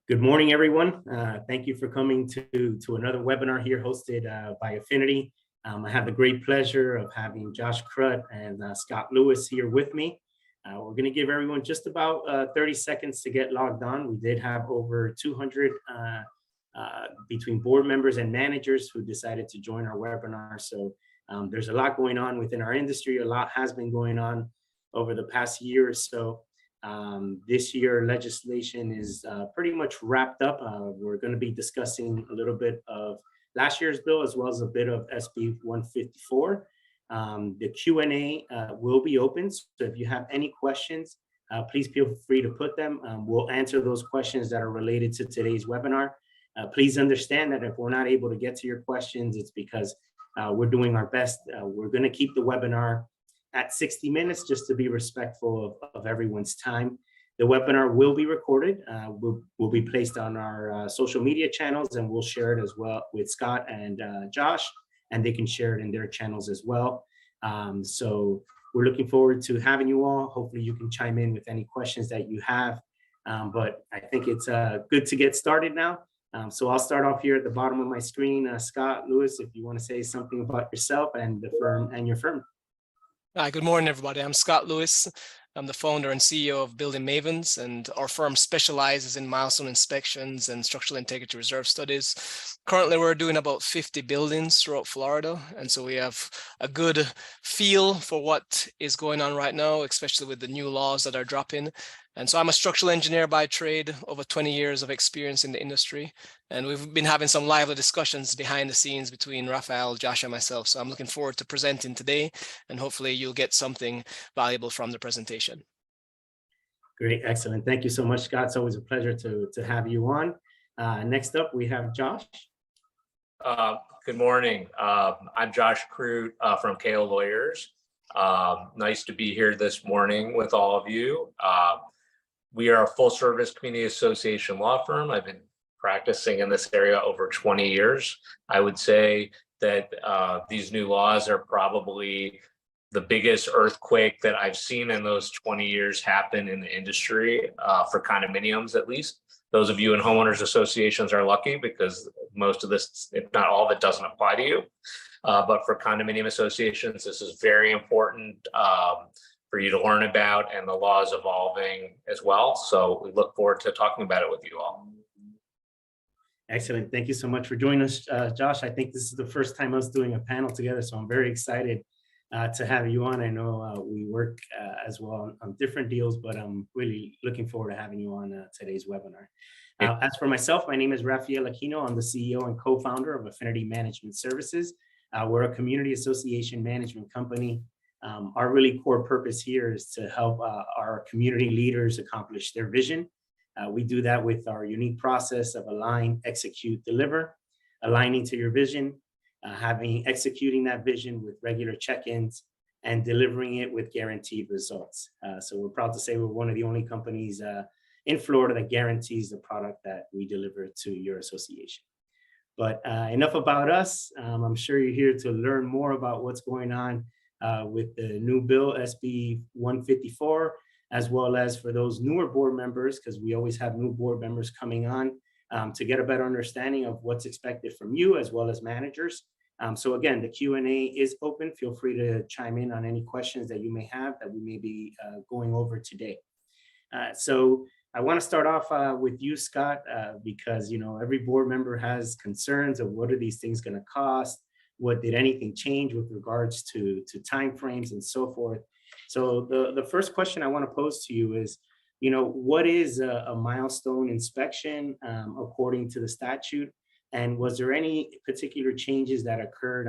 Good morning, everyone. Thank you for coming to another webinar here hosted by Affinity. I have the great pleasure of having Josh Krutt and Scott Lewis here with me. We're going to give everyone just about 30 seconds to get logged on. We did have over 200 between board members and managers who decided to join our webinar. So there's a lot going on within our industry. A lot has been going on over the past year or so. This year, legislation is pretty much wrapped up. We're going to be discussing a little bit of last year's bill as well as a bit of SB 154. The Q&A will be open, so if you have any questions, please feel free to put them. We'll answer those questions that are related to today's webinar. Please understand that if we're not able to get to your questions, it's because we're doing our best. We're going to keep the webinar at 60 minutes just to be respectful of everyone's time. The webinar will be recorded, will be placed on our social media channels, and we'll share it as well with Scott and Josh, and they can share it in their channels as well. So we're looking forward to having you all. Hopefully you can chime in with any questions that you have, but I think it's good to get started now. So I'll start off here at the bottom of my screen. Scott Lewis, if you want to say something about yourself and the firm and your firm. Hi, good morning, everybody. I'm Scott Lewis. I'm the founder and CEO of Building Mavens, and our firm specializes in milestone inspections and structural integrity reserve studies. Currently, we're doing about 50 buildings throughout Florida, and so we have a good feel for what is going on right now, especially with the new laws that are dropping. And so I'm a structural engineer by trade, over 20 years of experience in the industry. And we've been having some lively discussions behind the scenes between Raphael, Josh, and myself. So I'm looking forward to presenting today, and hopefully you'll get something valuable from the presentation. Great, excellent. Thank you so much, Scott. It's always a pleasure to have you on. Next up, we have Josh. Good morning. I'm Josh Krutt from KO Lawyers. Nice to be here this morning with all of you. We are a full service community association law firm. I've been practicing in this area over 20 years. I would say that these new laws are probably the biggest earthquake that I've seen in those 20 years happen in the industry, for condominiums at least. Those of you in homeowners associations are lucky because most of this, if not all of it, doesn't apply to you. But for condominium associations, this is very important for you to learn about, and the law is evolving as well. So we look forward to talking about it with you all. Excellent. Thank you so much for joining us, Josh. I think this is the first time us doing a panel together, so I'm very excited to have you on. I know we work as well on different deals, but I'm really looking forward to having you on today's webinar. As for myself, my name is Raphael Aquino. I'm the CEO and co-founder of Affinity Management Services. We're a community association management company. Our really core purpose here is to help our community leaders accomplish their vision. We do that with our unique process of align, execute, deliver, aligning to your vision, executing that vision with regular check-ins, and delivering it with guaranteed results. So we're proud to say we're one of the only companies in Florida that guarantees the product that we deliver to your association. But enough about us. I'm sure you're here to learn more about what's going on with the new bill, SB 154, as well as for those newer board members, because we always have new board members coming on to get a better understanding of what's expected from you as well as managers. So again, the Q&A is open. Feel free to chime in on any questions that you may have that we may be going over today. So I want to start off with you, Scott, because every board member has concerns of what are these things going to cost? What did anything change with regards to timeframes and so forth? So the first question I want to pose to you is, what is a milestone inspection according to the statute? And was there any particular changes that occurred?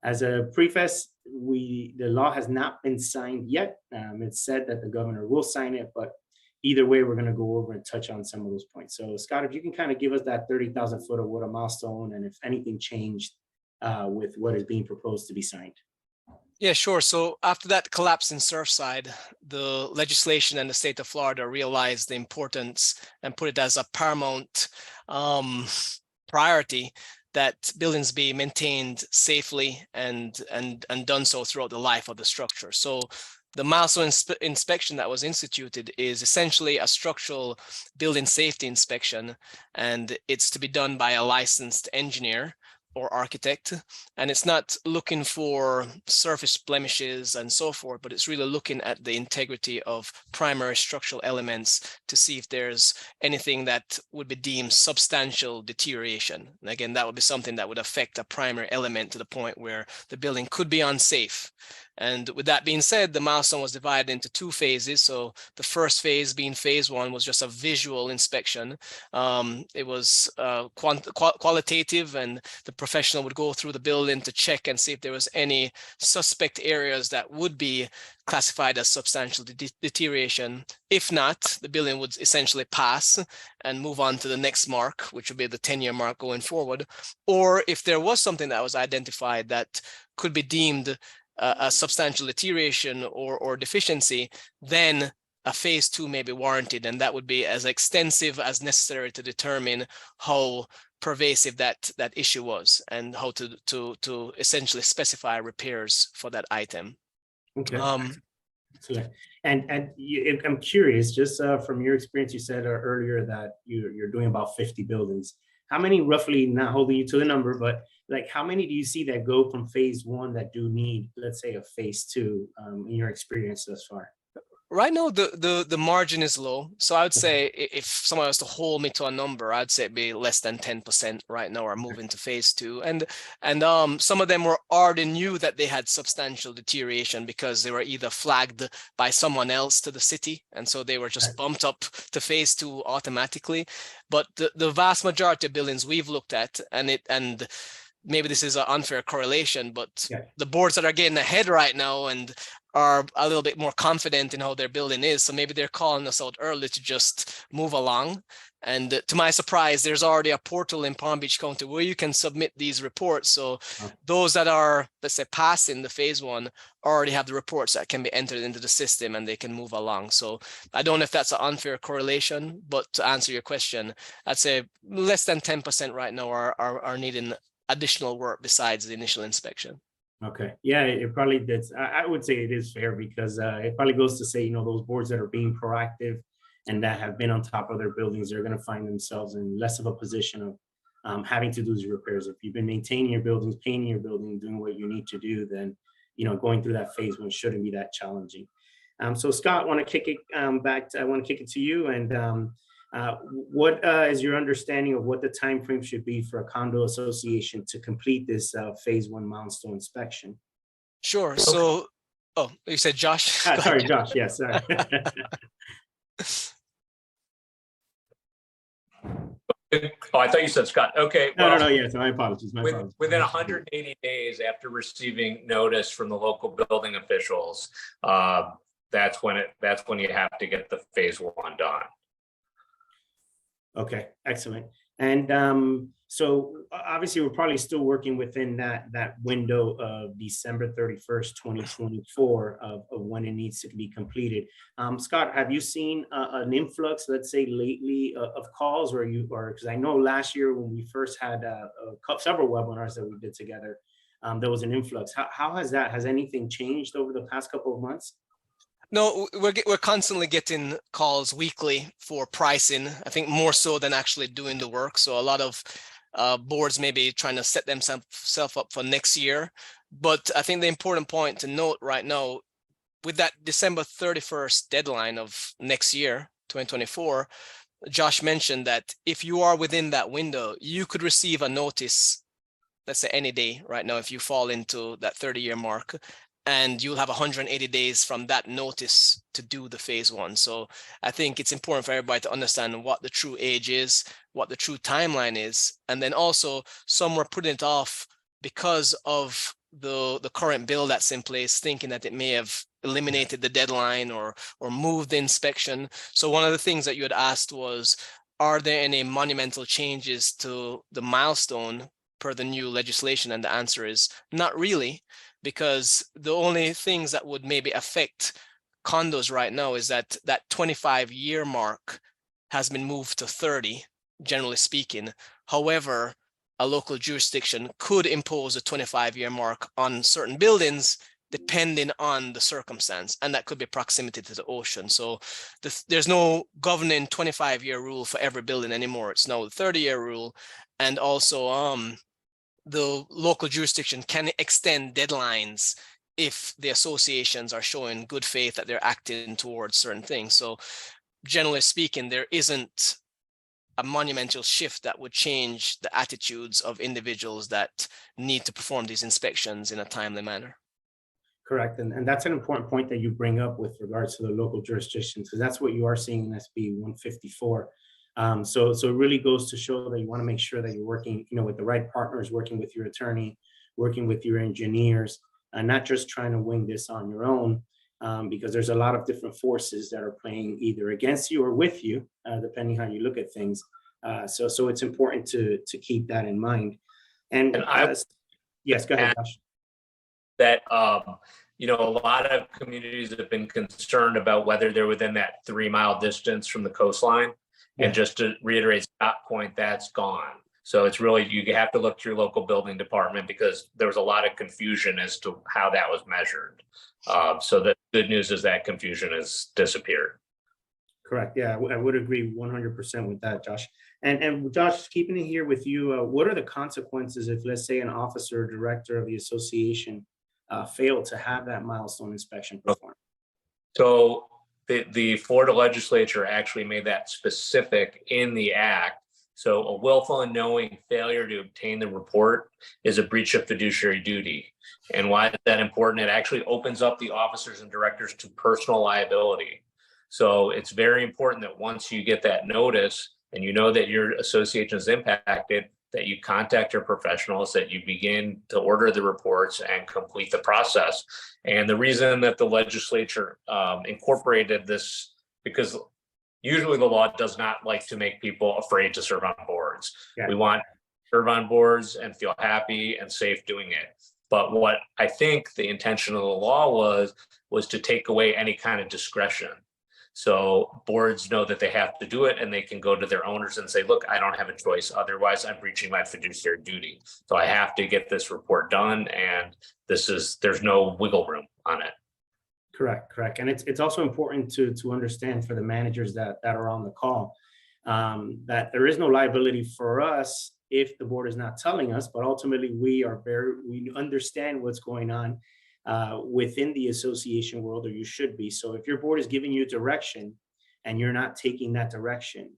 As a preface, the law has not been signed yet. It's said that the governor will sign it, but either way, we're going to go over and touch on some of those points. So Scott, if you can kind of give us that 30,000 foot of what a milestone and if anything changed with what is being proposed to be signed. Yeah, sure. So after that collapse in Surfside, the legislation and the state of Florida realized the importance and put it as a paramount priority that buildings be maintained safely and done so throughout the life of the structure. So the milestone inspection that was instituted is essentially a structural building safety inspection, and it's to be done by a licensed engineer or architect. And it's not looking for surface blemishes and so forth, but it's really looking at the integrity of primary structural elements to see if there's anything that would be deemed substantial deterioration. And again, that would be something that would affect a primary element to the point where the building could be unsafe. And with that being said, the milestone was divided into 2 phases. So the first phase, being phase 1, was just a visual inspection. It was qualitative, and the professional would go through the building to check and see if there was any suspect areas that would be classified as substantial deterioration. If not, the building would essentially pass and move on to the next mark, which would be the 10-year mark going forward. Or if there was something that was identified that could be deemed a substantial deterioration or deficiency, then a phase 2 may be warranted, and that would be as extensive as necessary to determine how pervasive that issue was and how to essentially specify repairs for that item. Okay. Excellent. And I'm curious, just from your experience, you said earlier that you're doing about 50 buildings. How many roughly, not holding you to the number, but like how many do you see that go from phase 1 that do need, let's say, a phase 2 in your experience thus far? Right now, the margin is low. So I would say if someone was to hold me to a number, I'd say it'd be less than 10% right now are moving to phase 2. And some of them were already knew that they had substantial deterioration because they were either flagged by someone else to the city. And so they were just bumped up to phase 2 automatically. But the vast majority of buildings we've looked at, and maybe this is an unfair correlation, but the boards that are getting ahead right now and are a little bit more confident in how their building is. So maybe they're calling us out early to just move along. And to my surprise, there's already a portal in Palm Beach County where you can submit these reports. So those that are, let's say, passing the phase 1 already have the reports that can be entered into the system and they can move along. So I don't know if that's an unfair correlation, but to answer your question, I'd say less than 10% right now are needing additional work besides the initial inspection. Okay. Yeah, it probably does. I would say it is fair because it probably goes to say, those boards that are being proactive and that have been on top of their buildings, they're going to find themselves in less of a position of having to do these repairs. If you've been maintaining your buildings, painting your building, doing what you need to do, then, going through that phase 1 shouldn't be that challenging. So Scott, I want to kick it to you. And what is your understanding of what the time frame should be for a condo association to complete this phase 1 milestone inspection? Sure. So, you said Josh? Sorry, Josh. Yes. Sorry. Oh, I thought you said Scott. Okay. Well, no. Yes, my apologies. Within 180 days after receiving notice from the local building officials, that's when you have to get the phase 1 done. Okay, excellent. And so obviously we're probably still working within that window of December 31st, 2024 of when it needs to be completed. Scott, have you seen an influx, let's say lately, of calls because I know last year when we first had several webinars that we did together, there was an influx. How has anything changed over the past couple of months? No, we're constantly getting calls weekly for pricing. I think more so than actually doing the work. So a lot of boards may be trying to set themselves up for next year. But I think the important point to note right now, with that December 31st deadline of next year, 2024, Josh mentioned that if you are within that window, you could receive a notice, let's say any day right now, if you fall into that 30-year mark. And you'll have 180 days from that notice to do the phase 1. So I think it's important for everybody to understand what the true age is, what the true timeline is. And then also some were putting it off because of the current bill that's in place, thinking that it may have eliminated the deadline or moved the inspection. So one of the things that you had asked was, are there any monumental changes to the milestone per the new legislation? And the answer is not really. Because the only things that would maybe affect condos right now is that 25-year mark has been moved to 30, generally speaking. However, a local jurisdiction could impose a 25-year mark on certain buildings depending on the circumstance, and that could be proximity to the ocean. So there's no governing 25-year rule for every building anymore. It's now the 30-year rule, and also the local jurisdiction can extend deadlines if the associations are showing good faith that they're acting towards certain things. So generally speaking, there isn't a monumental shift that would change the attitudes of individuals that need to perform these inspections in a timely manner. Correct. And that's an important point that you bring up with regards to the local jurisdictions, because that's what you are seeing in SB 154. So it really goes to show that you want to make sure that you're working, with the right partners, working with your attorney, working with your engineers, and not just trying to wing this on your own, because there's a lot of different forces that are playing either against you or with you, depending how you look at things. So it's important to keep that in mind. And yes, go ahead, Josh. That a lot of communities have been concerned about whether they're within that 3-mile distance from the coastline. Yeah. And just to reiterate Scott's point, that's gone. So it's really, you have to look to your local building department, because there was a lot of confusion as to how that was measured. So the good news is that confusion has disappeared. Correct. Yeah, I would agree 100% with that, Josh. And Josh, keeping it here with you, what are the consequences if, let's say, an officer or director of the association failed to have that milestone inspection performed? So the Florida legislature actually made that specific in the act. So a willful and knowing failure to obtain the report is a breach of fiduciary duty. And why is that important? It actually opens up the officers and directors to personal liability. So it's very important that once you get that notice and you know that your association is impacted, that you contact your professionals, that you begin to order the reports and complete the process. And the reason that the legislature incorporated this, because usually the law does not like to make people afraid to serve on boards. Yeah. We want to serve on boards and feel happy and safe doing it. But what I think the intention of the law was to take away any kind of discretion. So boards know that they have to do it, and they can go to their owners and say, look, I don't have a choice. Otherwise, I'm breaching my fiduciary duty. So I have to get this report done, and there's no wiggle room on it. Correct. And it's also important to understand for the managers that are on the call, that there is no liability for us if the board is not telling us, but ultimately we understand what's going on within the association world, or you should be. So if your board is giving you direction and you're not taking that direction,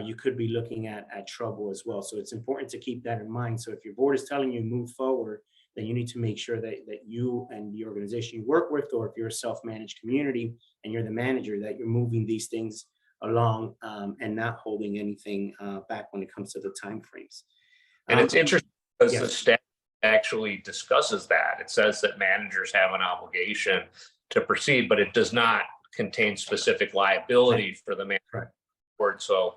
you could be looking at trouble as well. So it's important to keep that in mind. So if your board is telling you move forward, then you need to make sure that you and the organization you work with, or if you're a self-managed community and you're the manager, that you're moving these things along and not holding anything back when it comes to the timeframes. And it's interesting because the statute actually discusses that. It says that managers have an obligation to proceed, but it does not contain specific liability for the manager board. So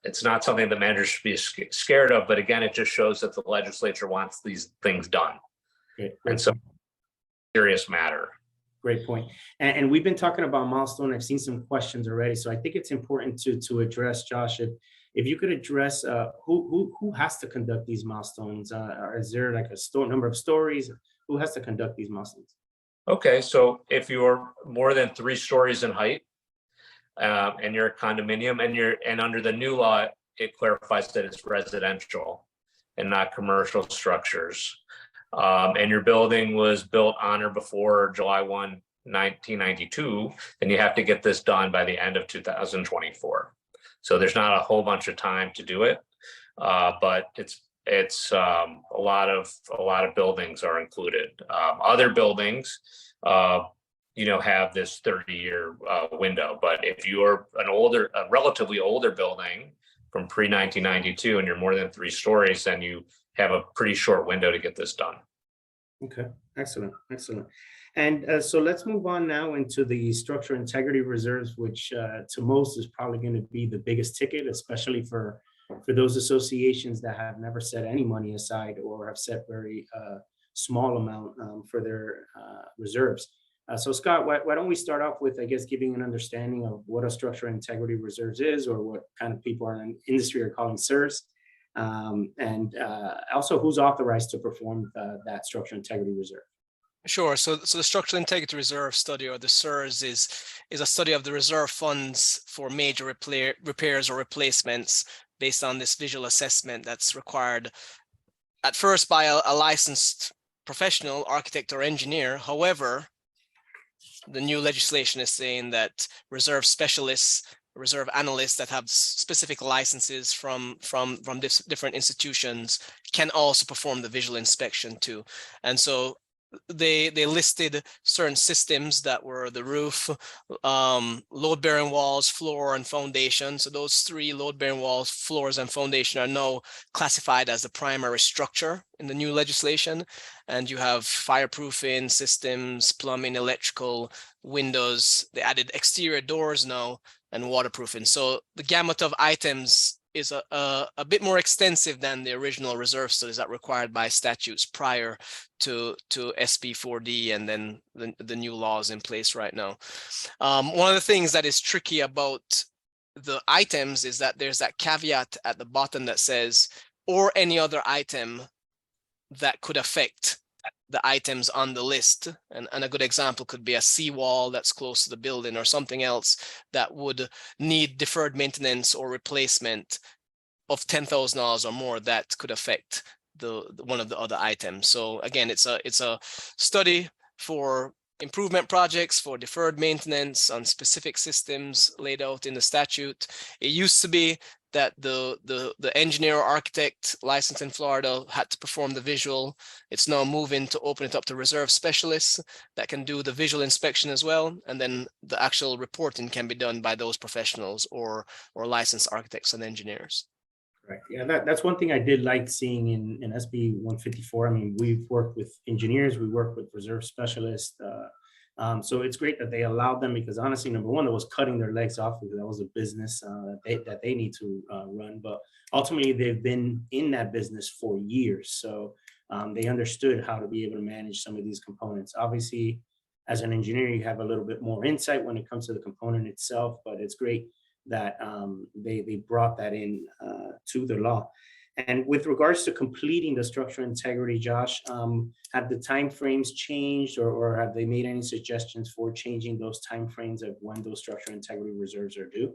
it's not something the managers should be scared of. But again, it just shows that the legislature wants these things done. And so serious matter. Great point. And we've been talking about milestone. I've seen some questions already. So I think it's important to address, Josh, if you could address who has to conduct these milestones. Or is there like a number of stories? Who has to conduct these milestones? Okay, so if you're more than 3 stories in height, and you're a condominium, and under the new law, it clarifies that it's residential and not commercial structures. And your building was built on or before July 1, 1992, then you have to get this done by the end of 2024. So there's not a whole bunch of time to do it, but it's a lot of buildings are included. Other buildings, have this 30-year window. But if you're a relatively older building from pre-1992 and you're more than 3 stories, then you have a pretty short window to get this done. Okay, excellent. And so let's move on now into the structural integrity reserves, which to most is probably going to be the biggest ticket, especially for those associations that have never set any money aside or have set very small amount for their reserves. So Scott, why don't we start off with, I guess, giving an understanding of what a structural integrity reserves is, or what kind of people in the industry are calling SIRS, and also who's authorized to perform that structural integrity reserve. Sure. So the Structural Integrity Reserve Study, or the SIRS, is a study of the reserve funds for major repairs or replacements based on this visual assessment that's required at first by a licensed professional architect or engineer. However, the new legislation is saying that reserve specialists, reserve analysts that have specific licenses from different institutions can also perform the visual inspection too. And so they listed certain systems that were the roof, load-bearing walls, floor, and foundation. So those three, load-bearing walls, floors, and foundation, are now classified as the primary structure in the new legislation. And you have fireproofing systems, plumbing, electrical, windows. They added exterior doors now, and waterproofing. So the gamut of items is a bit more extensive than the original reserve studies that required by statutes prior to SB 4D and then the new laws in place right now. One of the things that is tricky about the items is that there's that caveat at the bottom that says, or any other item that could affect the items on the list. And a good example could be a seawall that's close to the building, or something else that would need deferred maintenance or replacement of $10,000 or more that could affect the one of the other items. So again, it's a study for improvement projects, for deferred maintenance on specific systems laid out in the statute. It used to be that the engineer or architect licensed in Florida had to perform the visual. It's now moving to open it up to reserve specialists that can do the visual inspection as well. And then the actual reporting can be done by those professionals or licensed architects and engineers. Correct. Yeah, that's one thing I did like seeing in SB 154. I mean, we've worked with engineers, we work with reserve specialists. So it's great that they allowed them, because honestly, number one, it was cutting their legs off, because that was a business that they need to run. But ultimately, they've been in that business for years. So they understood how to be able to manage some of these components. Obviously, as an engineer, you have a little bit more insight when it comes to the component itself, but it's great that they brought that in to the law. And with regards to completing the structural integrity, Josh, have the timeframes changed, or have they made any suggestions for changing those timeframes of when those structural integrity reserves are due?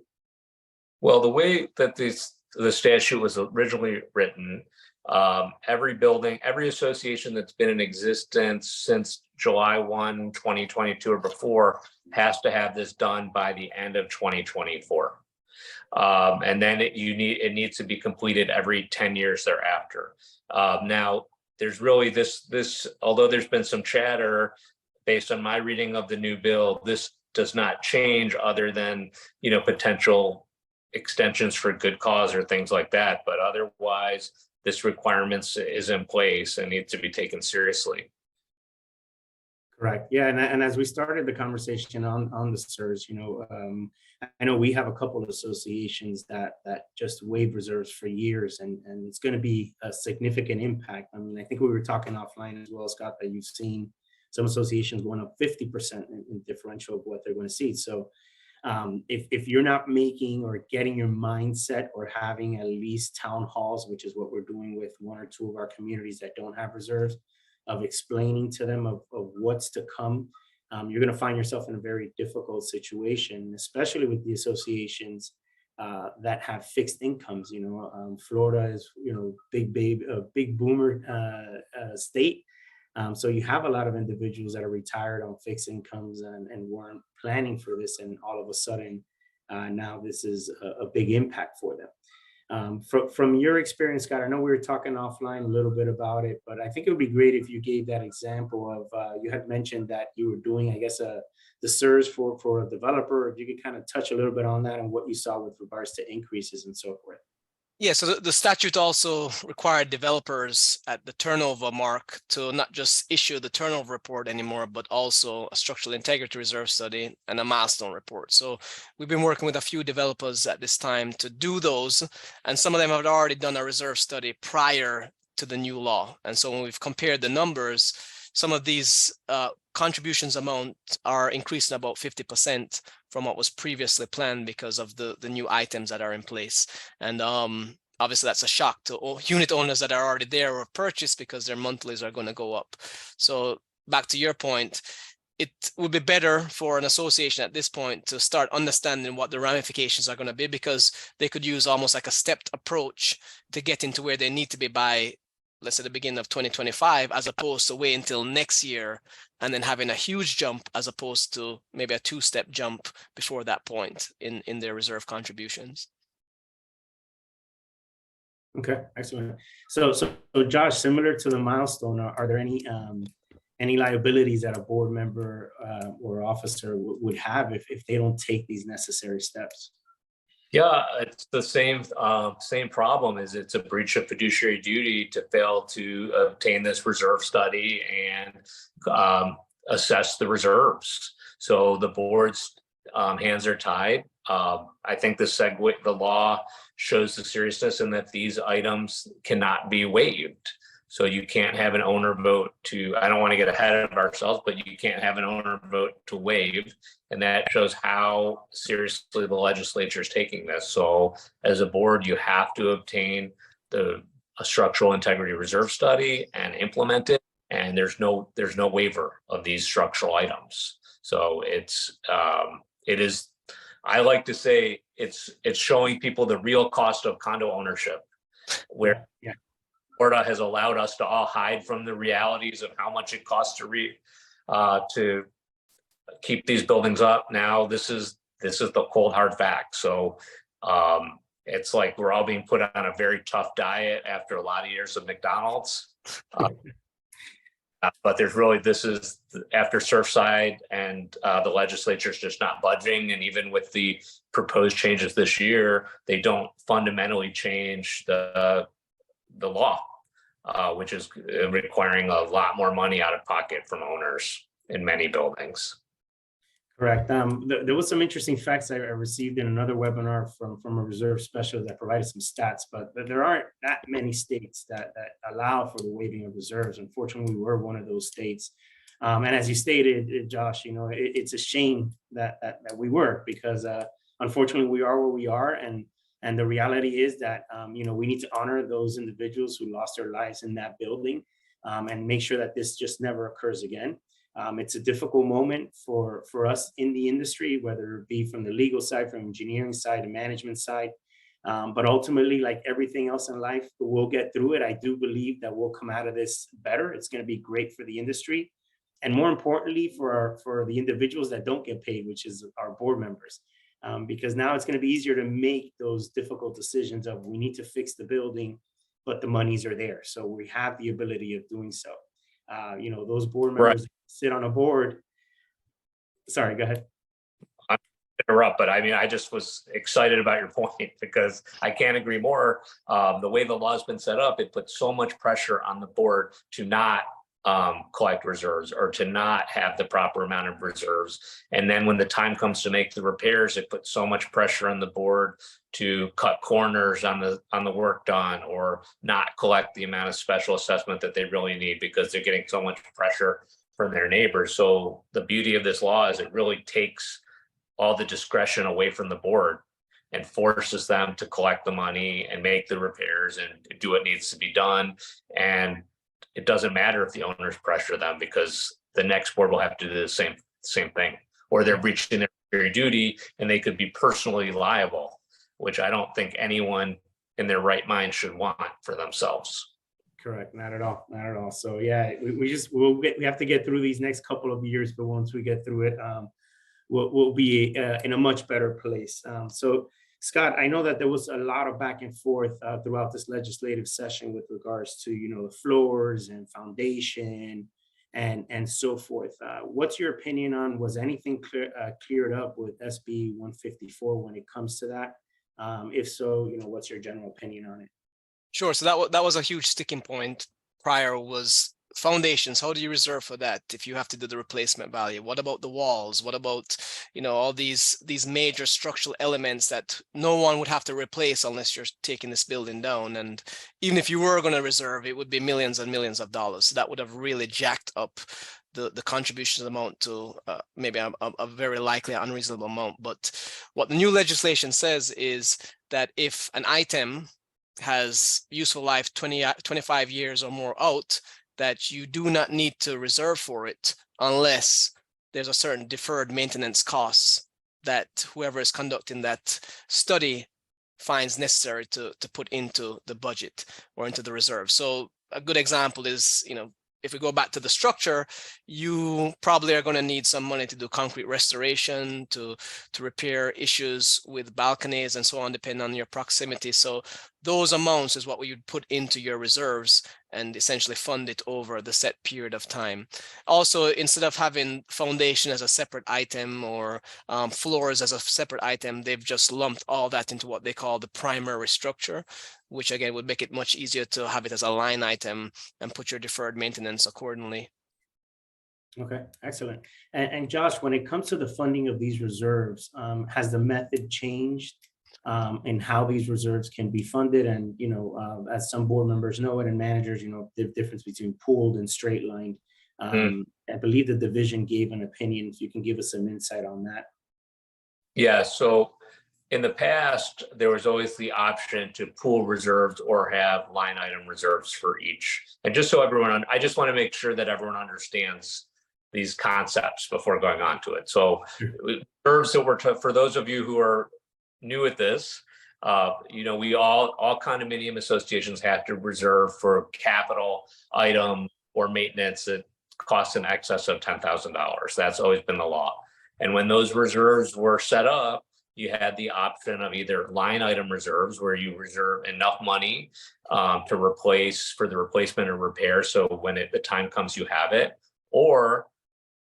Well, the way that the statute was originally written, every building, every association that's been in existence since July 1, 2022 or before has to have this done by the end of 2024. And then it needs to be completed every 10 years thereafter. Now, there's really this, although there's been some chatter based on my reading of the new bill, this does not change other than, potential extensions for good cause or things like that. But otherwise, this requirement is in place and needs to be taken seriously. Correct. Yeah, and as we started the conversation on the SIRS, I know we have a couple of associations that just waive reserves for years, and it's going to be a significant impact. I mean, I think we were talking offline as well, Scott, that you've seen some associations going up 50% in differential of what they're going to see. So if you're not making or getting your mindset or having at least town halls, which is what we're doing with one or two of our communities that don't have reserves, of explaining to them of what's to come, you're going to find yourself in a very difficult situation, especially with the associations that have fixed incomes. Florida is, big boomer state. So you have a lot of individuals that are retired on fixed incomes and weren't planning for this. And all of a sudden, now this is a big impact for them. From your experience, Scott, I know we were talking offline a little bit about it, but I think it would be great if you gave that example of, you had mentioned that you were doing, I guess, the SIRS for a developer. If you could kind of touch a little bit on that and what you saw with regards to increases and so forth. Yeah, so the statute also required developers at the turnover mark to not just issue the turnover report anymore, but also a structural integrity reserve study and a milestone report. So we've been working with a few developers at this time to do those, and some of them have already done a reserve study prior to the new law. And so when we've compared the numbers, some of these contributions amount are increasing about 50% from what was previously planned because of the new items that are in place. And obviously that's a shock to unit owners that are already there or purchased, because their monthlies are going to go up. So back to your point, it would be better for an association at this point to start understanding what the ramifications are going to be, because they could use almost like a stepped approach to get into where they need to be by, let's say, the beginning of 2025, as opposed to wait until next year and then having a huge jump, as opposed to maybe a two-step jump before that point in their reserve contributions. Okay, excellent. So Josh, similar to the milestone, are there any liabilities that a board member or officer would have if they don't take these necessary steps? Yeah, it's the same problem. Is it's a breach of fiduciary duty to fail to obtain this reserve study and assess the reserves. So the board's hands are tied. I think the law shows the seriousness in that these items cannot be waived. So you can't have an owner vote to, I don't want to get ahead of ourselves, but you can't have an owner vote to waive. And that shows how seriously the legislature is taking this. So as a board, you have to obtain a structural integrity reserve study and implement it. And there's no waiver of these structural items. So it is, I like to say it's showing people the real cost of condo ownership, where Florida has allowed us to all hide from the realities of how much it costs to keep these buildings up. Now this is the cold hard fact. So it's like we're all being put on a very tough diet after a lot of years of McDonald's. But this is after Surfside, and the legislature is just not budging. And even with the proposed changes this year, they don't fundamentally change the law, which is requiring a lot more money out of pocket from owners in many buildings. Correct. There was some interesting facts I received in another webinar from a reserve specialist that provided some stats, but there aren't that many states that allow for the waiving of reserves. Unfortunately, we were one of those states. And as you stated, Josh, it's a shame that we were, because unfortunately we are where we are. And the reality is that, we need to honor those individuals who lost their lives in that building, and make sure that this just never occurs again. It's a difficult moment for us in the industry, whether it be from the legal side, from engineering side, the management side. But ultimately, like everything else in life, we'll get through it. I do believe that we'll come out of this better. It's going to be great for the industry. And more importantly, for the individuals that don't get paid, which is our board members. Because now it's going to be easier to make those difficult decisions of, we need to fix the building, but the monies are there. So we have the ability of doing so. Those board members sit on a board. Sorry, go ahead. I'm interrupt, but I just was excited about your point, because I can't agree more. The way the law has been set up, it puts so much pressure on the board to not collect reserves, or to not have the proper amount of reserves. And then when the time comes to make the repairs, it puts so much pressure on the board to cut corners on the work done, or not collect the amount of special assessment that they really need, because they're getting so much pressure from their neighbors. So the beauty of this law is it really takes all the discretion away from the board and forces them to collect the money and make the repairs and do what needs to be done. And it doesn't matter if the owners pressure them, because the next board will have to do the same thing, or they're breaching their fiduciary duty and they could be personally liable, which I don't think anyone in their right mind should want for themselves. Correct. Not at all. Not at all. So yeah, we have to get through these next couple of years, but once we get through it, we'll be in a much better place. So Scott, I know that there was a lot of back and forth throughout this legislative session with regards to, the floors and foundation and so forth. What's your opinion on, was anything cleared up with SB 154 when it comes to that? If so, what's your general opinion on it? Sure. So that was a huge sticking point prior, was foundations. How do you reserve for that if you have to do the replacement value? What about the walls? What about, all these major structural elements that no one would have to replace unless you're taking this building down? And even if you were going to reserve, it would be millions and millions of dollars. So that would have really jacked up the contribution amount to maybe a very likely unreasonable amount. But what the new legislation says is that if an item has useful life 25 years or more out, that you do not need to reserve for it unless there's a certain deferred maintenance costs that whoever is conducting that study finds necessary to put into the budget or into the reserve. So a good example is, if we go back to the structure, you probably are going to need some money to do concrete restoration, to repair issues with balconies and so on, depending on your proximity. So those amounts is what we would put into your reserves and essentially fund it over the set period of time. Also, instead of having foundation as a separate item or floors as a separate item, they've just lumped all that into what they call the primary structure, which again would make it much easier to have it as a line item and put your deferred maintenance accordingly. Okay, excellent. And Josh, when it comes to the funding of these reserves, has the method changed in how these reserves can be funded? And, as some board members know it and managers, the difference between pooled and straight lined. I believe the division gave an opinion. If you can give us some insight on that. Yeah, so in the past, there was always the option to pool reserves or have line item reserves for each. And just so I just want to make sure that everyone understands these concepts before going on to it. So reserves that were for those of you who are new at this, we all condominium associations have to reserve for capital item or maintenance that costs in excess of $10,000. That's always been the law. And when those reserves were set up, you had the option of either line item reserves where you reserve enough money to replace for the replacement or repair. So when the time comes, you have it, or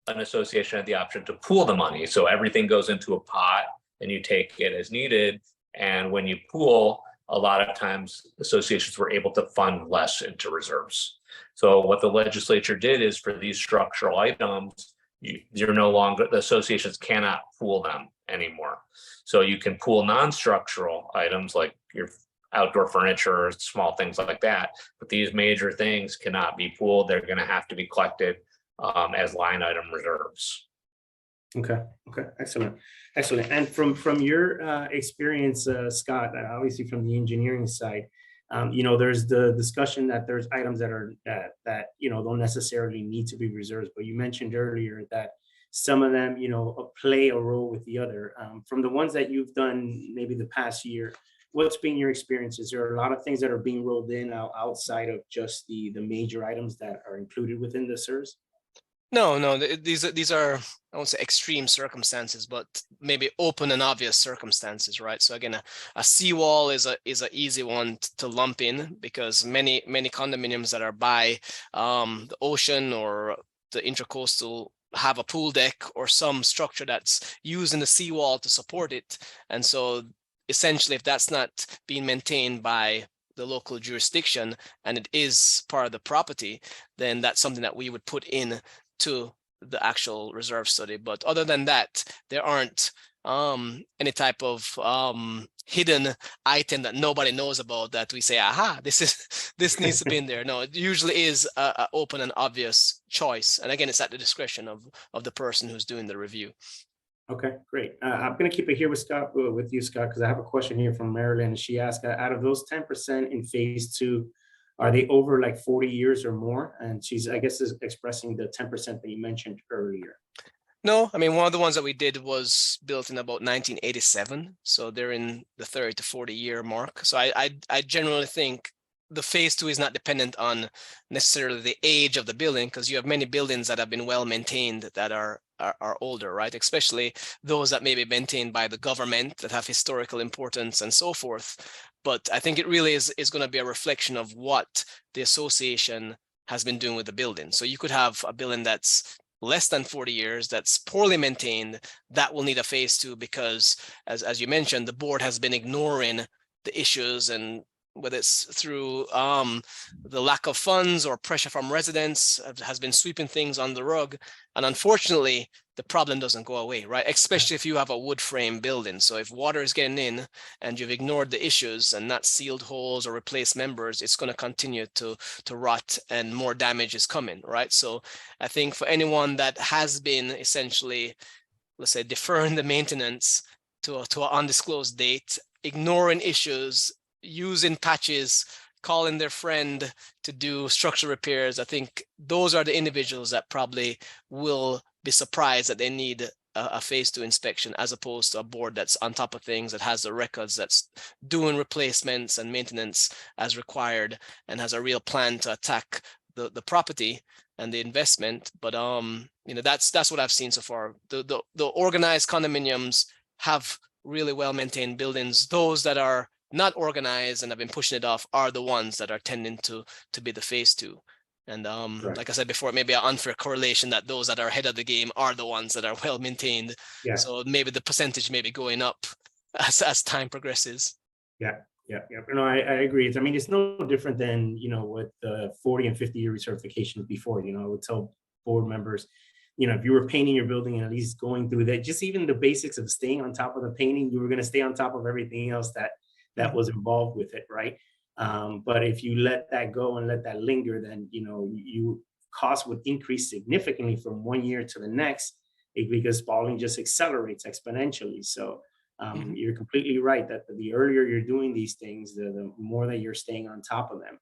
an association had the option to pool the money. So everything goes into a pot and you take it as needed. And when you pool, a lot of times associations were able to fund less into reserves. So what the legislature did is for these structural items, you're no longer, the associations cannot pool them anymore. So you can pool non-structural items like your outdoor furniture, small things like that. But these major things cannot be pooled. They're going to have to be collected as line item reserves. Okay. Excellent. And from your experience, Scott, obviously from the engineering side, there's the discussion that there's items that don't necessarily need to be reserved. But you mentioned earlier that some of them, play a role with the other. From the ones that you've done maybe the past year, what's been your experience? Is there a lot of things that are being rolled in outside of just the major items that are included within the SERS? No, these are, I won't say extreme circumstances, but maybe open and obvious circumstances, right? So again, a seawall is a easy one to lump in because many condominiums that are by the ocean or the intracoastal have a pool deck or some structure that's using the seawall to support it. And so essentially, if that's not being maintained by the local jurisdiction and it is part of the property, then that's something that we would put in to the actual reserve study. But other than that, there aren't any type of hidden item that nobody knows about that we say, aha, this needs to be in there. No, it usually is a open and obvious choice. And again, it's at the discretion of the person who's doing the review. Okay, great. I'm going to keep it here with you, Scott, because I have a question here from Marilyn. She asked, out of those 10% in phase 2, are they over like 40 years or more? And she's, I guess, is expressing the 10% that you mentioned earlier. No, I mean, one of the ones that we did was built in about 1987. So they're in the 30 to 40 year mark. So I generally think the phase 2 is not dependent on necessarily the age of the building, because you have many buildings that have been well maintained that are older, right? Especially those that may be maintained by the government that have historical importance and so forth. But I think it really is going to be a reflection of what the association has been doing with the building. So you could have a building that's less than 40 years, that's poorly maintained, that will need a phase 2 because, as you mentioned, the board has been ignoring the issues, and whether it's through the lack of funds or pressure from residents has been sweeping things on the rug. And unfortunately, the problem doesn't go away, right? Especially if you have a wood frame building. So if water is getting in and you've ignored the issues and not sealed holes or replaced members, it's going to continue to rot and more damage is coming, right? So I think for anyone that has been essentially, let's say, deferring the maintenance to an undisclosed date, ignoring issues, using patches calling their friend to do structural repairs, I think those are the individuals that probably will be surprised that they need a phase 2 inspection, as opposed to a board that's on top of things, that has the records, that's doing replacements and maintenance as required, and has a real plan to attack the property and the investment. But that's what I've seen so far. The organized condominiums have really well maintained buildings. Those that are not organized and have been pushing it off are the ones that are tending to be the phase 2. And Right. like I said before, maybe an unfair correlation that those that are ahead of the game are the ones that are well maintained. Yeah. So maybe the percentage may be going up as time progresses. Yeah. No, I agree. It's no different than, what the 40 and 50 year recertifications before. I would tell board members, if you were painting your building and at least going through that, just even the basics of staying on top of the painting, you were going to stay on top of everything else that was involved with it, right? But if you let that go and let that linger, then you cost would increase significantly from one year to the next, because spalling just accelerates exponentially. So you're completely right that the earlier you're doing these things, the more that you're staying on top of them,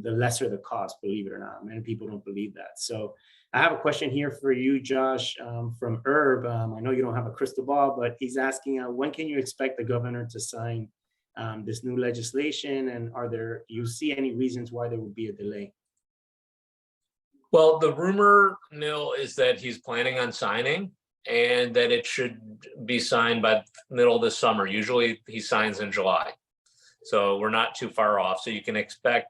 the lesser the cost, believe it or not. Many people don't believe that. So I have a question here for you, Josh, from Herb. I know you don't have a crystal ball, but he's asking, when can you expect the governor to sign this new legislation, and do you see any reasons why there would be a delay? Well, the rumor mill is that he's planning on signing, and that it should be signed by middle of the summer. Usually he signs in July. So we're not too far off. So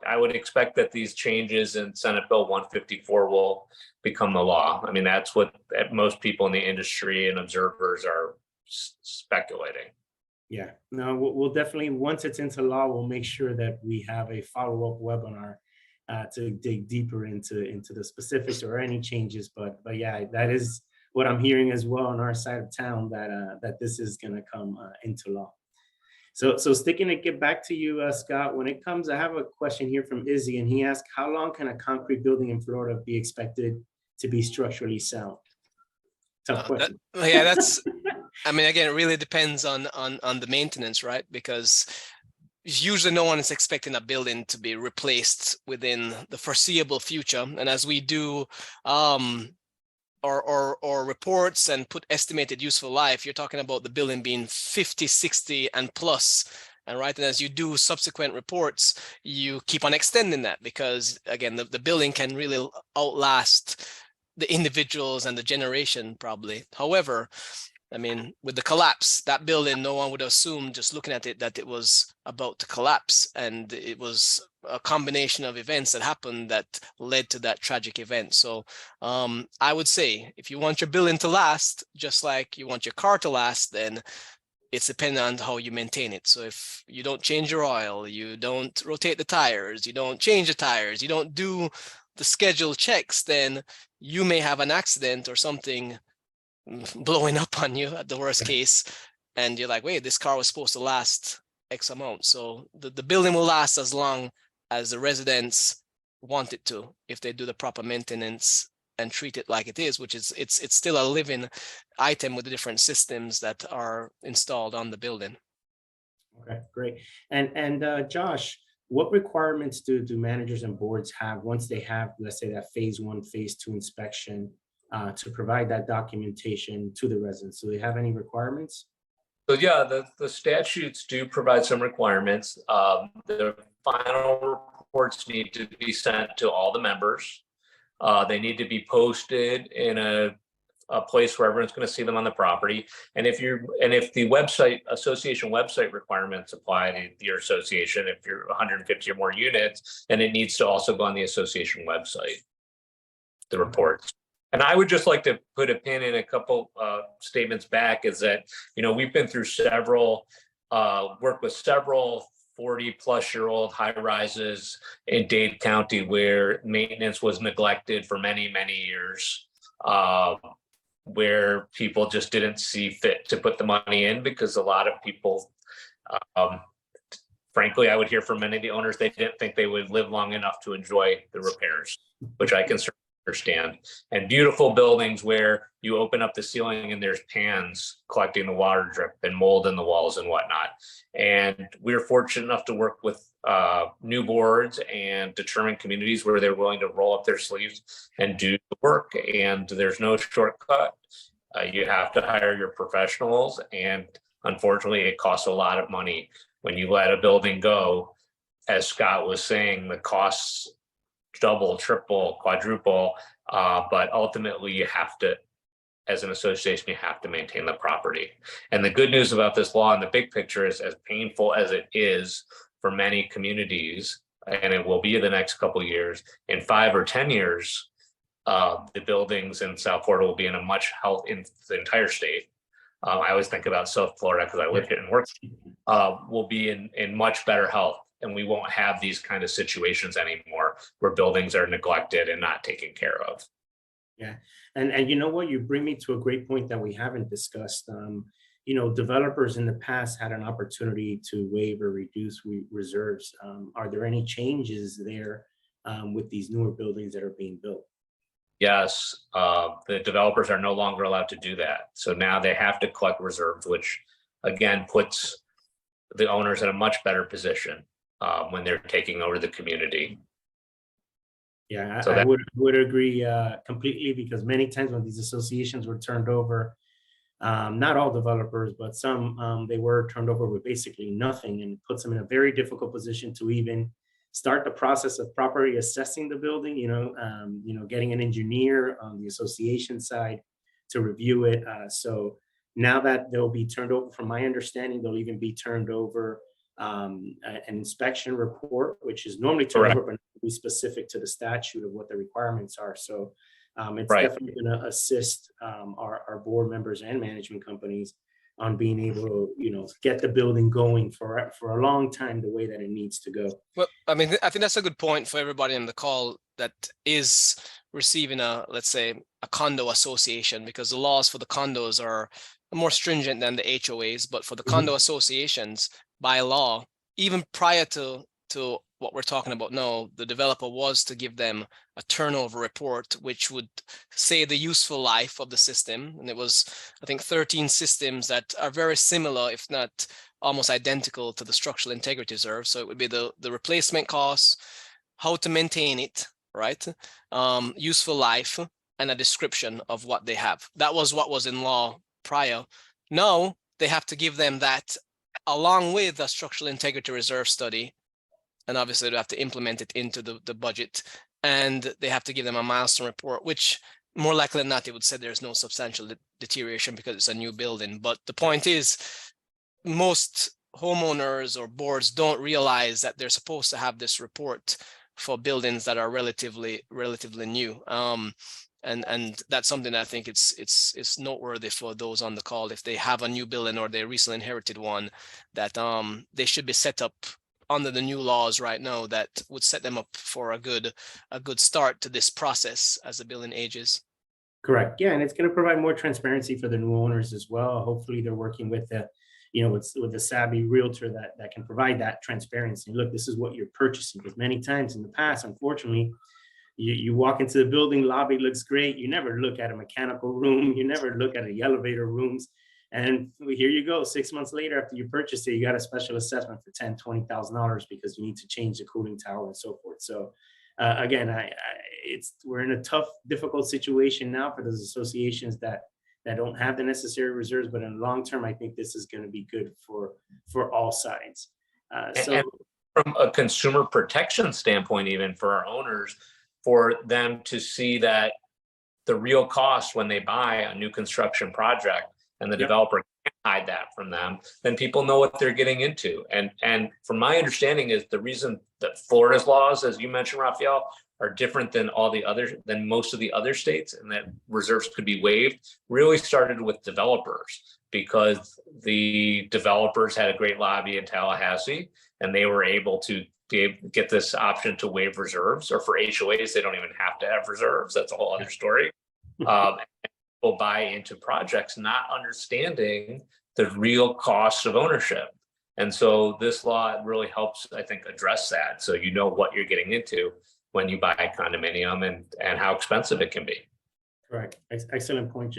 I would expect that these changes in Senate Bill 154 will become the law. That's what most people in the industry and observers are speculating. Yeah, no, we'll definitely, once it's into law, we'll make sure that we have a follow-up webinar to dig deeper into the specifics or any changes. But yeah, that is what I'm hearing as well on our side of town, that this is going to come into law. So sticking to get back to you, Scott, when it comes, I have a question here from Izzy, and he asked, how long can a concrete building in Florida be expected to be structurally sound? Tough question. That's, again, it really depends on the maintenance, right? Because usually no one is expecting a building to be replaced within the foreseeable future. And as we do or reports and put estimated useful life, you're talking about the building being 50, 60 and plus. And right, and as you do subsequent reports, you keep on extending that, because again, the building can really outlast the individuals and the generation probably. However, with the collapse, that building, no one would assume just looking at it that it was about to collapse, and it was a combination of events that happened that led to that tragic event. So I would say, if you want your building to last, just like you want your car to last, then it's dependent on how you maintain it. So if you don't change your oil, you don't rotate the tires, you don't change the tires, you don't do the scheduled checks, then you may have an accident or something blowing up on you at the worst case, and you're like, wait, this car was supposed to last X amount. So the building will last as long as the residents want it to, if they do the proper maintenance and treat it like it is, which is it's still a living item with the different systems that are installed on the building. Okay, great. And Josh, what requirements do managers and boards have once they have, let's say, that phase 1, phase 2 inspection to provide that documentation to the residents? Do they have any requirements? So yeah, the statutes do provide some requirements. The final reports need to be sent to all the members. They need to be posted in a place where everyone's going to see them on the property. And if the association website requirements apply to your association, if you're 150 or more units, then it needs to also go on the association website, the reports. And I would just like to put a pin in a couple statements back, is that, we've been through work with several 40-plus-year-old high rises in Dade County where maintenance was neglected for many, many years, where people just didn't see fit to put the money in, because a lot of people, frankly, I would hear from many of the owners, they didn't think they would live long enough to enjoy the repairs, which I can certainly understand. And beautiful buildings where you open up the ceiling and there's pans collecting the water drip and mold in the walls and whatnot. And we're fortunate enough to work with new boards and determined communities where they're willing to roll up their sleeves and do the work. And there's no shortcut. You have to hire your professionals, and unfortunately, it costs a lot of money when you let a building go. As Scott was saying, the costs double, triple, quadruple, but ultimately you have to, as an association, you have to maintain the property. And the good news about this law in the big picture is, as painful as it is for many communities, and it will be the next couple of years, in 5 or 10 years, the buildings in South Florida will be in a much health in the entire state. I always think about South Florida because I live here and work, will be in much better health. And we won't have these kind of situations anymore where buildings are neglected and not taken care of. Yeah, and you know what? You bring me to a great point that we haven't discussed. You know, developers in the past had an opportunity to waive or reduce reserves. Are there any changes there with these newer buildings that are being built? Yes, the developers are no longer allowed to do that. So now they have to collect reserves, which again puts the owners in a much better position when they're taking over the community. Yeah, So I that- would agree completely, because many times when these associations were turned over, not all developers, but some, they were turned over with basically nothing, and puts them in a very difficult position to even start the process of properly assessing the building, you know, getting an engineer on the association side to review it. So now that they'll be turned over, from my understanding, they'll even be turned over an inspection report, which is normally turned Correct. over, but not be specific to the statute of what the requirements are. So it's Right. definitely going to assist our board members and management companies on being able to, you know, get the building going for a long time the way that it needs to go. Well, I mean, I think that's a good point for everybody on the call that is receiving let's say, a condo association, because the laws for the condos are more stringent than the HOAs, but for the condo associations, by law, even prior to what we're talking about now, the developer was to give them a turnover report, which would say the useful life of the system. And it was, I think, 13 systems that are very similar, if not almost identical to the structural integrity reserve. So it would be the replacement costs, how to maintain it, right? Useful life, and a description of what they have. That was what was in law prior. Now they have to give them that along with a structural integrity reserve study. And obviously they have to implement it into the budget, and they have to give them a milestone report, which more likely than not, they would say there's no substantial deterioration because it's a new building. But the point is, most homeowners or boards don't realize that they're supposed to have this report for buildings that are relatively new. And that's something that I think it's noteworthy for those on the call. If they have a new building or they recently inherited one, that they should be set up under the new laws right now that would set them up for a good start to this process as the building ages. Correct. Yeah, and it's going to provide more transparency for the new owners as well. Hopefully, they're working with the, you know, with a savvy realtor that can provide that transparency. Look, this is what you're purchasing. Because many times in the past, unfortunately, you walk into the building, lobby looks great. You never look at a mechanical room. You never look at the elevator rooms. And here you go, 6 months later, after you purchased it, you got a special assessment for $10,000, $20,000 because you need to change the cooling tower and so forth. So again, we're in a tough, difficult situation now for those associations that don't have the necessary reserves. But in the long term, I think this is going to be good for all sides. And from a consumer protection standpoint, even for our owners, for them to see that the real cost when they buy a new construction project, and the developer can't hide that from them, then people know what they're getting into. And from my understanding is the reason that Florida's laws, as you mentioned, Rafael, are different than most of the other states, and that reserves could be waived, really started with developers, because the developers had a great lobby in Tallahassee, and they were able to get this option to waive reserves. Or for HOAs, they don't even have to have reserves. That's a whole other story. People buy into projects not understanding the real cost of ownership. And so this law really helps, I think, address that. So you know what you're getting into. when you buy a condominium and how expensive it can be. Correct. Excellent point,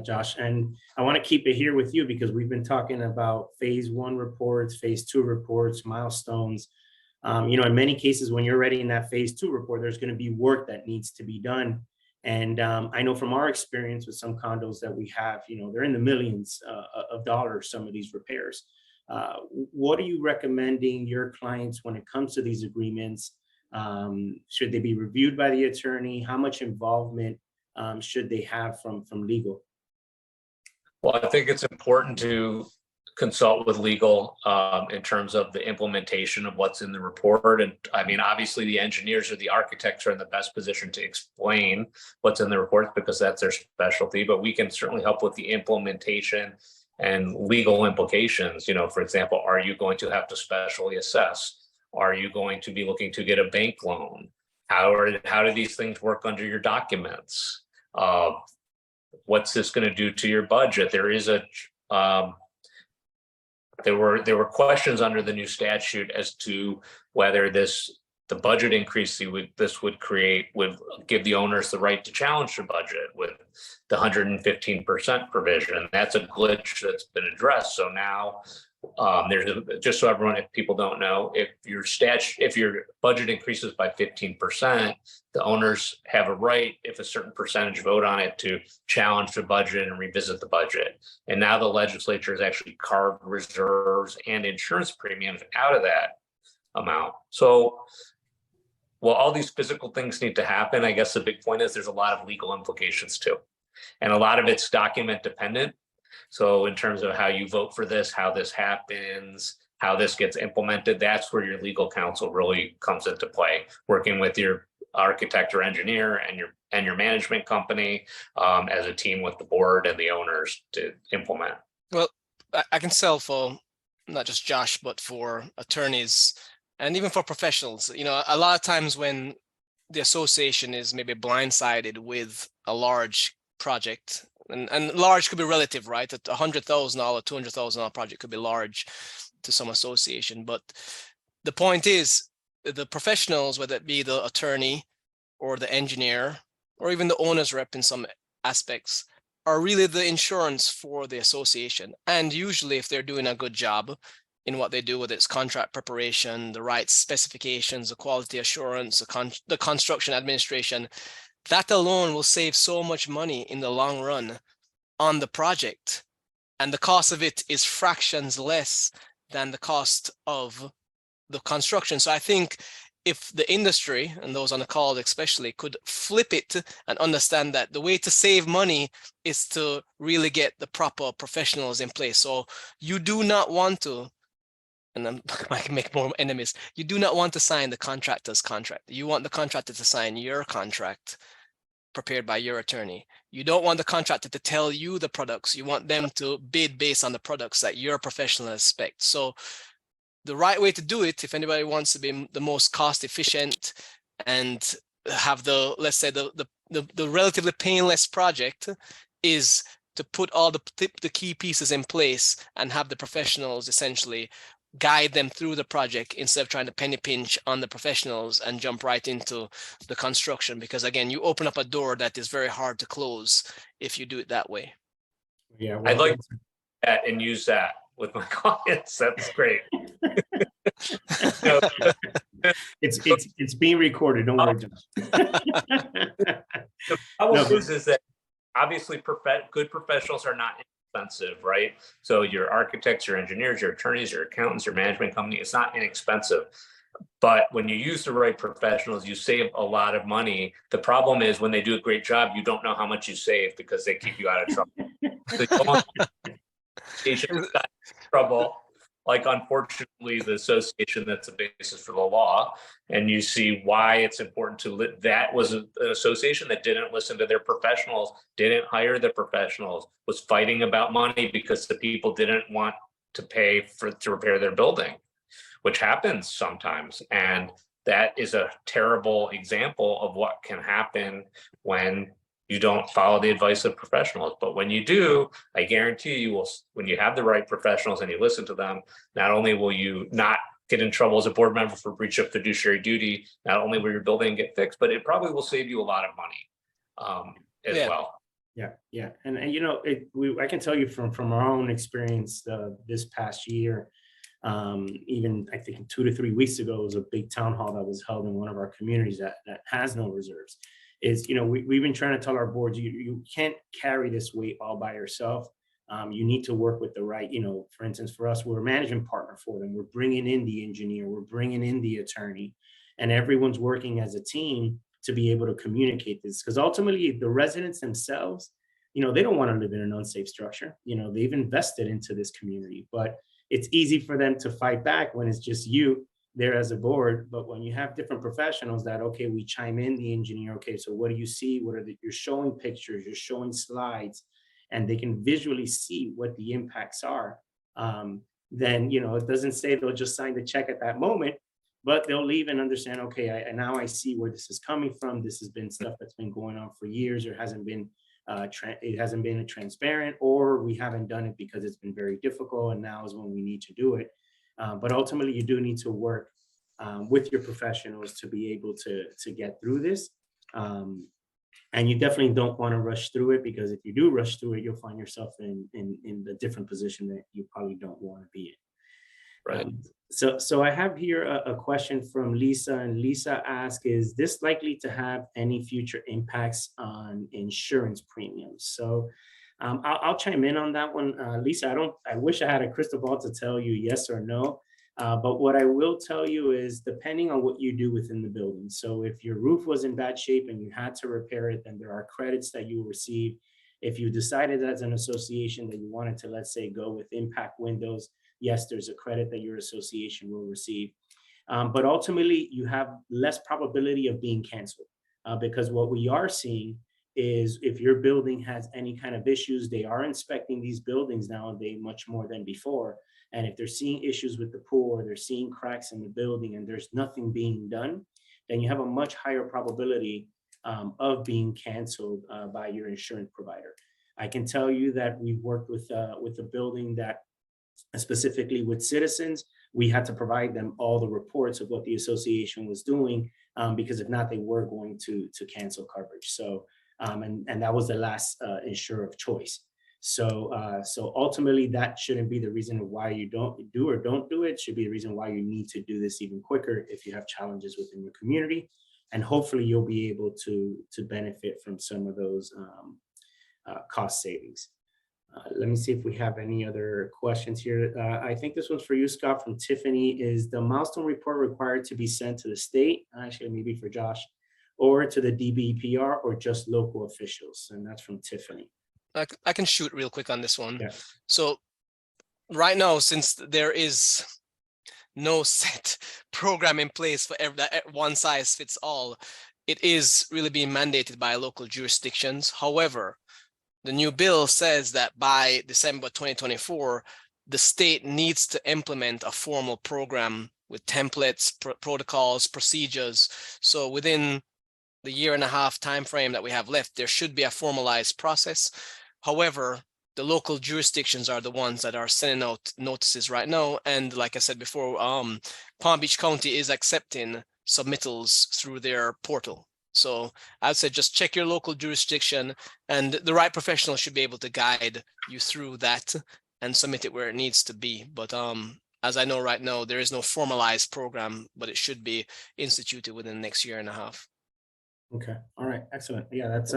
Josh. And I want to keep it here with you because we've been talking about phase one reports, phase two reports, milestones. In many cases, when you're writing that phase two report, there's going to be work that needs to be done. And I know from our experience with some condos that we have, they're in the millions of dollars, some of these repairs. What are you recommending your clients when it comes to these agreements? Should they be reviewed by the attorney? How much involvement should they have from legal? Well, I think it's important to consult with legal in terms of the implementation of what's in the report. And I mean, obviously the engineers or the architects are in the best position to explain what's in the reports because that's their specialty, but we can certainly help with the implementation and legal implications. For example, are you going to have to specially assess? Are you going to be looking to get a bank loan? How do these things work under your documents? What's this going to do to your budget? There were questions under the new statute as to whether the budget increase this would create would give the owners the right to challenge the budget with the 115% provision. That's a glitch that's been addressed. So now just so everyone, if people don't know, if your budget increases by 15%, the owners have a right, if a certain percentage vote on it, to challenge the budget and revisit the budget. And now the legislature has actually carved reserves and insurance premiums out of that amount. So, well, all these physical things need to happen. I guess the big point is there's a lot of legal implications too. And a lot of it's document dependent. So in terms of how you vote for this, how this happens, how this gets implemented, that's where your legal counsel really comes into play, working with your architect or engineer and your management company as a team with the board and the owners to implement. Well, I can sell for not just Josh, but for attorneys and even for professionals. A lot of times when the association is maybe blindsided with a large project, and large could be relative, right? At $100,000, $200,000 project could be large to some association. But the point is, the professionals, whether it be the attorney or the engineer or even the owner's rep in some aspects, are really the insurance for the association. And usually, if they're doing a good job in what they do, whether it's contract preparation, the right specifications, the quality assurance, the construction administration, that alone will save so much money in the long run on the project. And the cost of it is fractions less than the cost of the construction. So I think if the industry, and those on the call especially, could flip it and understand that the way to save money is to really get the proper professionals in place. So you do not want to, and I can make more enemies, you do not want to sign the contractor's contract. You want the contractor to sign your contract prepared by your attorney. You don't want the contractor to tell you the products. You want them to bid based on the products that your professional expects. So the right way to do it, if anybody wants to be the most cost efficient and have let's say the relatively painless project, is to put all the key pieces in place and have the professionals essentially guide them through the project instead of trying to penny pinch on the professionals and jump right into the construction. Because again, you open up a door that is very hard to close if you do it that way. Yeah, I'd like that and use that with my clients. That's great. It's being recorded. Don't worry, Josh. The problem is that obviously good professionals are not expensive, right? So your architects, your engineers, your attorneys, your accountants, your management company, it's not inexpensive. But when you use the right professionals, you save a lot of money. The problem is when they do a great job, you don't know how much you save because they keep you out of trouble. So you don't want trouble. Like, unfortunately, the association, that's the basis for the law. And you see why it's important that was an association that didn't listen to their professionals, didn't hire the professionals, was fighting about money because the people didn't want to pay to repair their building, which happens sometimes. And that is a terrible example of what can happen when you don't follow the advice of professionals. But when you do, I guarantee you will, when you have the right professionals and you listen to them, not only will you not get in trouble as a board member for breach of fiduciary duty. Not only will your building get fixed, but it probably will save you a lot of money as Yeah. well. Yeah. And you know, I can tell you from our own experience this past year, even I think 2 to 3 weeks ago was a big town hall that was held in one of our communities that has no reserves. Is, you know, we've been trying to tell our boards, you can't carry this weight all by yourself. You need to work with the right, you know, for instance, for us, we're a management partner for them. We're bringing in the engineer, we're bringing in the attorney, and everyone's working as a team to be able to communicate this. Because ultimately, the residents themselves, you know, they don't want to live in an unsafe structure. You know, they've invested into this community, but it's easy for them to fight back when it's just you there as a board. But when you have different professionals that, okay, we chime in the engineer, okay, so what do you see? What are you're showing pictures, you're showing slides, and they can visually see what the impacts are. Then, you know, it doesn't say they'll just sign the check at that moment, but they'll leave and understand, okay, now I see where this is coming from. This has been stuff that's been going on for years, or hasn't been it hasn't been transparent, or we haven't done it because it's been very difficult, and now is when we need to do it. But ultimately, you do need to work with your professionals to be able to get through this. And you definitely don't want to rush through it, because if you do rush through it, you'll find yourself in the different position that you probably don't want to be in. Right. So I have here a question from Lisa, and Lisa asks, is this likely to have any future impacts on insurance premiums? So I'll chime in on that one. Lisa, I wish I had a crystal ball to tell you yes or no. But what I will tell you is, depending on what you do within the building. So if your roof was in bad shape and you had to repair it, then there are credits that you will receive. If you decided as an association that you wanted to, let's say, go with impact windows, yes, there's a credit that your association will receive. But ultimately, you have less probability of being canceled, because what we are seeing is, if your building has any kind of issues, they are inspecting these buildings nowadays much more than before. And if they're seeing issues with the pool, or they're seeing cracks in the building and there's nothing being done, then you have a much higher probability of being canceled by your insurance provider. I can tell you that we've worked with a building that, specifically with Citizens, we had to provide them all the reports of what the association was doing, because if not, they were going to cancel coverage. So and that was the last insurer of choice. So ultimately, that shouldn't be the reason why you don't do it. It should be a reason why you need to do this even quicker if you have challenges within your community, and hopefully you'll be able to benefit from some of those cost savings. Let me see if we have any other questions here. I think this one's for you, Scott, from Tiffany. Is the milestone report required to be sent to the state? Actually, maybe for Josh, or to the DBPR, or just local officials? And that's from Tiffany. I can shoot real quick on this one. Yeah. So right now, since there is no set program in place for one size fits all, it is really being mandated by local jurisdictions. However, the new bill says that by December 2024, the state needs to implement a formal program with templates, protocols, procedures. So within the 1.5 year timeframe that we have left, there should be a formalized process. However, the local jurisdictions are the ones that are sending out notices right now. And like I said before, Palm Beach County is accepting submittals through their portal. So I'd say just check your local jurisdiction, and the right professional should be able to guide you through that and submit it where it needs to be. But as I know right now, there is no formalized program, but it should be instituted within the next 1.5 years. Okay. All right. Excellent. Yeah, that's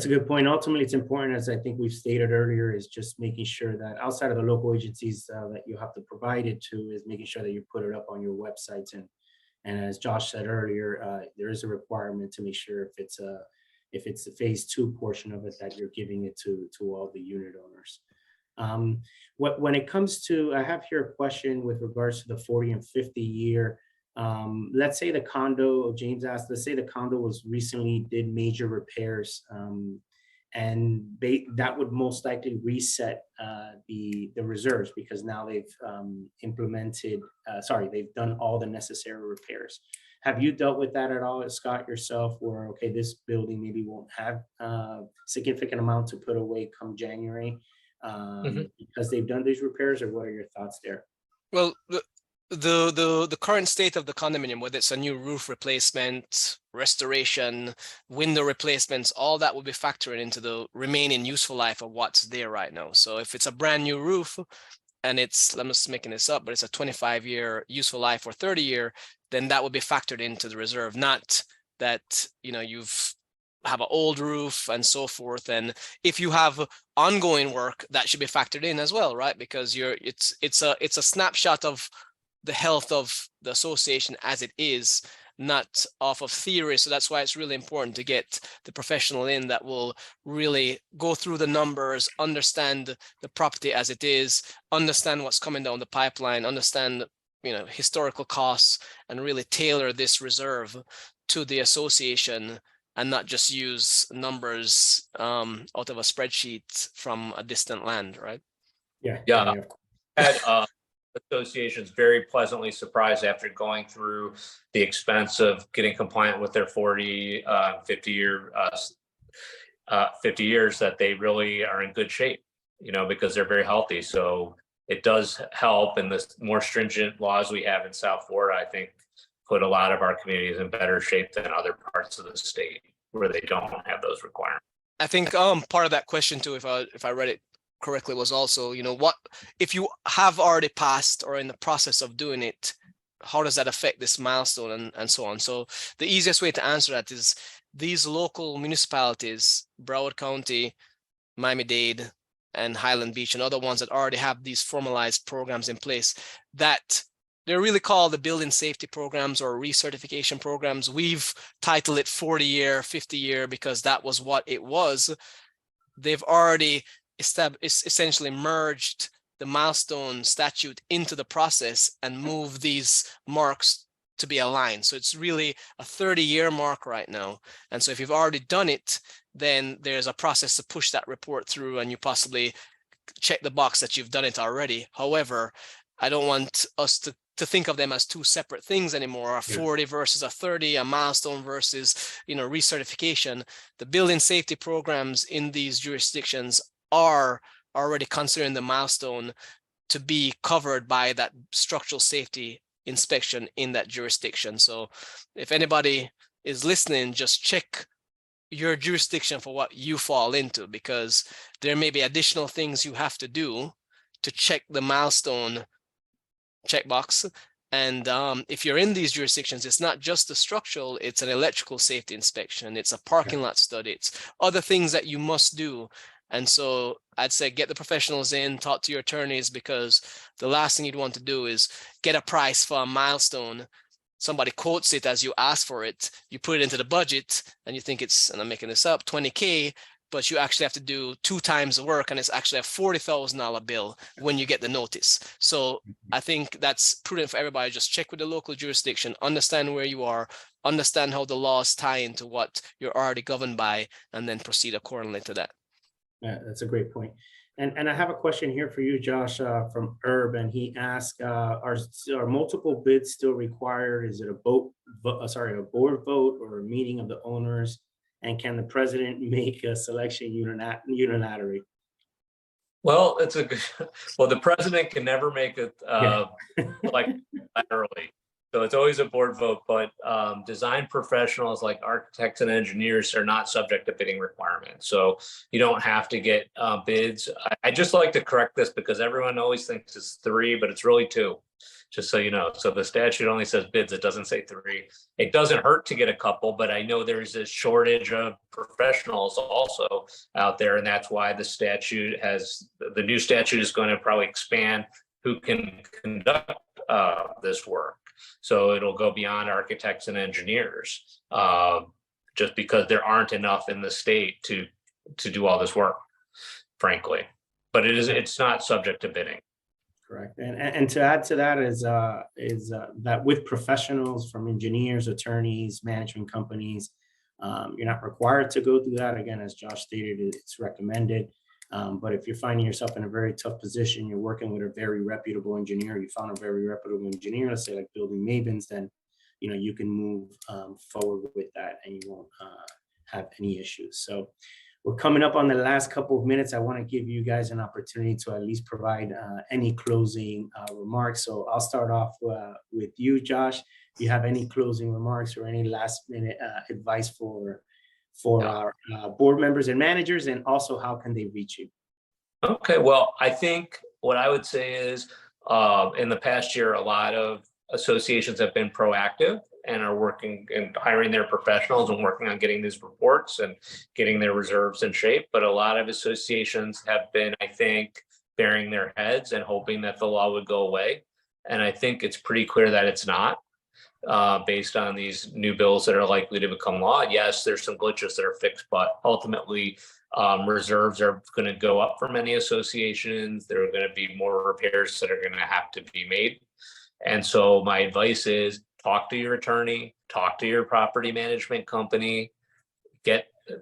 a good point. Ultimately, it's important, as I think we've stated earlier, is just making sure that outside of the local agencies that you have to provide it to, is making sure that you put it up on your websites. And as Josh said earlier, there is a requirement to make sure if it's the phase 2 portion of it, that you're giving it to all the unit owners. When it comes to, I have here a question with regards to the 40 and 50 year. Let's say the condo, James asked, let's say the condo was recently did major repairs, and that would most likely reset the reserves, because now they've they've done all the necessary repairs. Have you dealt with that at all, Scott, yourself, where, okay, this building maybe won't have a significant amount to put away come January because they've done these repairs, or what are your thoughts there? Well, the current state of the condominium, whether it's a new roof replacement, restoration, window replacements, all that will be factored into the remaining useful life of what's there right now. So if it's a brand new roof and it's, I'm just making this up, but it's a 25-year useful life or 30-year, then that would be factored into the reserve, not that, you know, you've have an old roof and so forth. And if you have ongoing work, that should be factored in as well, right? Because it's a snapshot of the health of the association as it is, not off of theory. So that's why it's really important to get the professional in that will really go through the numbers, understand the property as it is, understand what's coming down the pipeline, understand, you know, historical costs, and really tailor this reserve to the association and not just use numbers out of a spreadsheet from a distant land, right? Yeah. Yeah. Of course. Had associations very pleasantly surprised after going through the expense of getting compliant with their 40, 50 year, 50 years, that they really are in good shape, you know, because they're very healthy. So it does help. And the more stringent laws we have in South Florida, I think, put a lot of our communities in better shape than other parts of the state where they don't have those requirements. I think part of that question too, if I read it correctly, was also, you know, what if you have already passed or in the process of doing it, how does that affect this milestone and so on? So the easiest way to answer that is these local municipalities, Broward County, Miami-Dade, and Highland Beach, and other ones that already have these formalized programs in place, that they're really called the building safety programs or recertification programs. We've titled it 40-year, 50-year because that was what it was. They've already essentially merged the milestone statute into the process and moved these marks to be aligned. So it's really a 30-year mark right now. And so if you've already done it, then there's a process to push that report through and you possibly check the box that you've done it already. However, I don't want us to think of them as two separate things anymore, a 40 versus a 30, a milestone versus, you know, recertification. The building safety programs in these jurisdictions are already considering the milestone to be covered by that structural safety inspection in that jurisdiction. So if anybody is listening, just check your jurisdiction for what you fall into, because there may be additional things you have to do to check the milestone checkbox. And if you're in these jurisdictions, it's not just the structural, it's an electrical safety inspection, it's a parking lot study, it's other things that you must do. And so I'd say get the professionals in, talk to your attorneys, because the last thing you'd want to do is get a price for a milestone. Somebody quotes it as you ask for it, you put it into the budget and you think it's, and I'm making this up, 20K, but you actually have to do 2 times the work and it's actually a $40,000 bill when you get the notice. So I think that's prudent for everybody. Just check with the local jurisdiction, understand where you are, understand how the laws tie into what you're already governed by, and then proceed accordingly to that. Yeah, that's a great point. And I have a question here for you, Josh, from Herb, and he asked, are multiple bids still required? Is it a board vote or a meeting of the owners? And can the president make a selection unilaterally? Well, it's a good, well, the president can never make it like laterally. So it's always a board vote, but design professionals like architects and engineers are not subject to bidding requirements. So you don't have to get bids. I just like to correct this because everyone always thinks it's 3, but it's really 2, just so you know. So the statute only says bids, it doesn't say 3. It doesn't hurt to get a couple, but I know there's a shortage of professionals also out there. And that's why the statute the new statute is going to probably expand who can conduct this work. So it'll go beyond architects and engineers, just because there aren't enough in the state to do all this work, frankly. But it's not subject to bidding. Correct. And to add to that is that with professionals from engineers, attorneys, management companies, you're not required to go through that. Again, as Josh stated, it's recommended. But if you're finding yourself in a very tough position, you're working with a very reputable engineer, you found a very reputable engineer, let's say like Building Mavens, then you can move forward with that and you won't have any issues. So we're coming up on the last couple of minutes. I want to give you guys an opportunity to at least provide any closing remarks. So I'll start off with you, Josh. If you have any closing remarks or any last minute advice for our board members and managers, and also how can they reach you? Okay, well, I think what I would say is in the past year, a lot of associations have been proactive and are working and hiring their professionals and working on getting these reports and getting their reserves in shape. But a lot of associations have been, I think, burying their heads and hoping that the law would go away. And I think it's pretty clear that it's not. Based on these new bills that are likely to become law. Yes, there's some glitches that are fixed, but ultimately reserves are going to go up for many associations. There are going to be more repairs that are going to have to be made. And so my advice is talk to your attorney, talk to your property management company,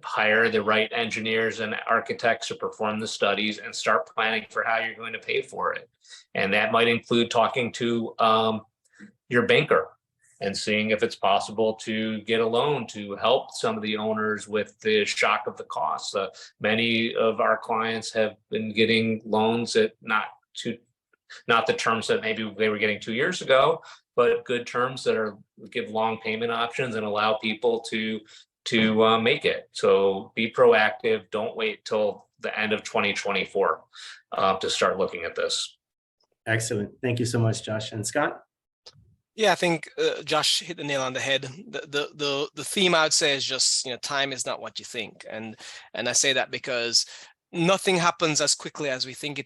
hire the right engineers and architects to perform the studies and start planning for how you're going to pay for it. And that might include talking to your banker and seeing if it's possible to get a loan to help some of the owners with the shock of the costs. Many of our clients have been getting loans at not the terms that maybe they were getting 2 years ago, but good terms that give long payment options and allow people to make it. So be proactive. Don't wait till the end of 2024 to start looking at this. Excellent. Thank you so much, Josh. And Scott? Yeah, I think Josh hit the nail on the head. The theme I would say is just, time is not what you think. And I say that because nothing happens as quickly as we think it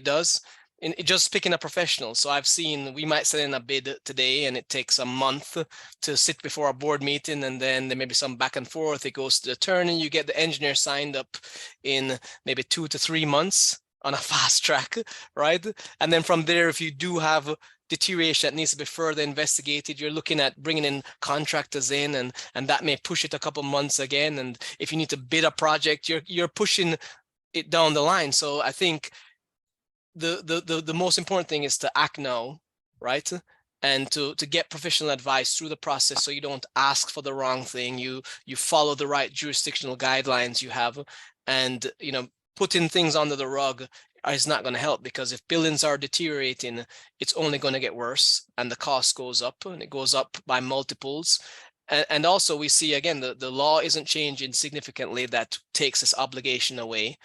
does. And just picking a professional. So I've seen, we might send in a bid today and it takes a month to sit before a board meeting, and then there may be some back and forth. It goes to the attorney, you get the engineer signed up in maybe 2 to 3 months on a fast track, right? And then from there, if you do have deterioration that needs to be further investigated, you're looking at bringing in contractors in, and that may push it a couple months again. And if you need to bid a project, you're pushing it down the line. So I think the most important thing is to act now, right? And to get professional advice through the process, so you don't ask for the wrong thing. You follow the right jurisdictional guidelines you have, and putting things under the rug is not going to help, because if buildings are deteriorating, it's only going to get worse, and the cost goes up, and it goes up by multiples. And also we see, again, the law isn't changing significantly that takes this obligation away.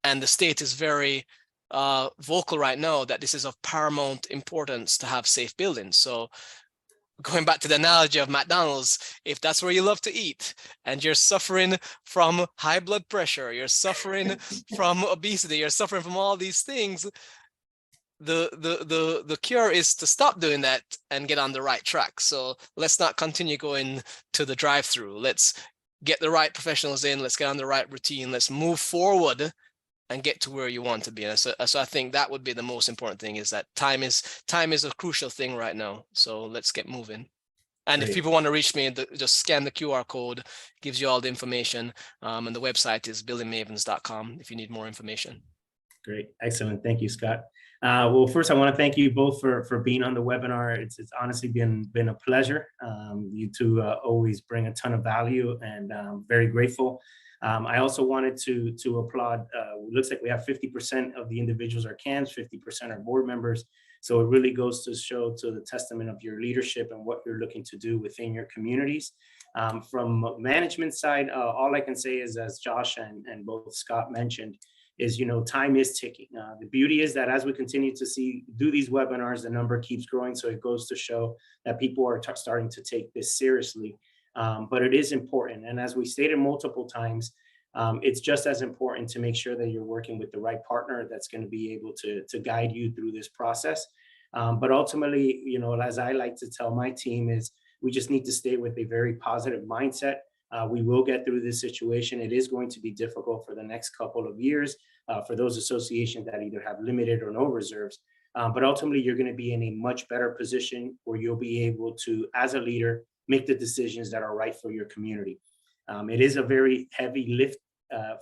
And the state is very vocal right now that this is of paramount importance to have safe buildings. So going back to the analogy of McDonald's, if that's where you love to eat and you're suffering from high blood pressure, you're suffering from obesity, you're suffering from all these things, the cure is to stop doing that and get on the right track. So let's not continue going to the drive-through. Let's get the right professionals in, let's get on the right routine, let's move forward and get to where you want to be. And so I think that would be the most important thing, is that time is a crucial thing right now. So let's get moving. And Great. If people want to reach me, just scan the QR code, gives you all the information. And the website is buildingmavens.com if you need more information. Great. Excellent. Thank you, Scott. Well, first, I want to thank you both for being on the webinar. It's honestly been a pleasure. You two always bring a ton of value, and very grateful. I also wanted to applaud. It looks like we have 50% of the individuals are CAMs, 50% are board members. So it really goes to show to the testament of your leadership and what you're looking to do within your communities. From management side, all I can say is, as Josh and both Scott mentioned, is time is ticking. The beauty is that as we continue to do these webinars, the number keeps growing. So it goes to show that people are starting to take this seriously. But it is important. And as we stated multiple times, it's just as important to make sure that you're working with the right partner that's going to be able to guide you through this process. But ultimately, as I like to tell my team, is we just need to stay with a very positive mindset. We will get through this situation. It is going to be difficult for the next couple of years for those associations that either have limited or no reserves. But ultimately, you're going to be in a much better position where you'll be able to, as a leader, make the decisions that are right for your community. It is a very heavy lift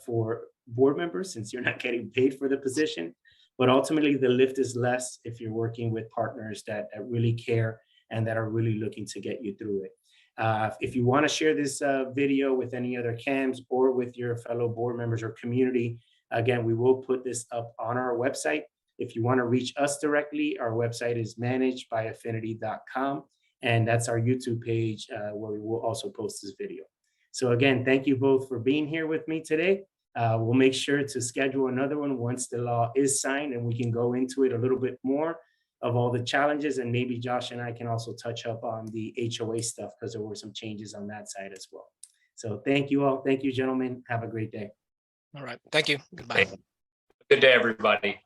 for board members, since you're not getting paid for the position. But ultimately, the lift is less if you're working with partners that really care and that are really looking to get you through it. If you want to share this video with any other CAMs or with your fellow board members or community, again, we will put this up on our website. If you want to reach us directly, our website is managedbyaffinity.com, and that's our YouTube page where we will also post this video. So again, thank you both for being here with me today. We'll make sure to schedule another one once the law is signed and we can go into it a little bit more of all the challenges, and maybe Josh and I can also touch up on the HOA stuff because there were some changes on that side as well. So thank you all. Thank you, gentlemen. Have a great day. All right. Thank you. Goodbye. Good day, everybody.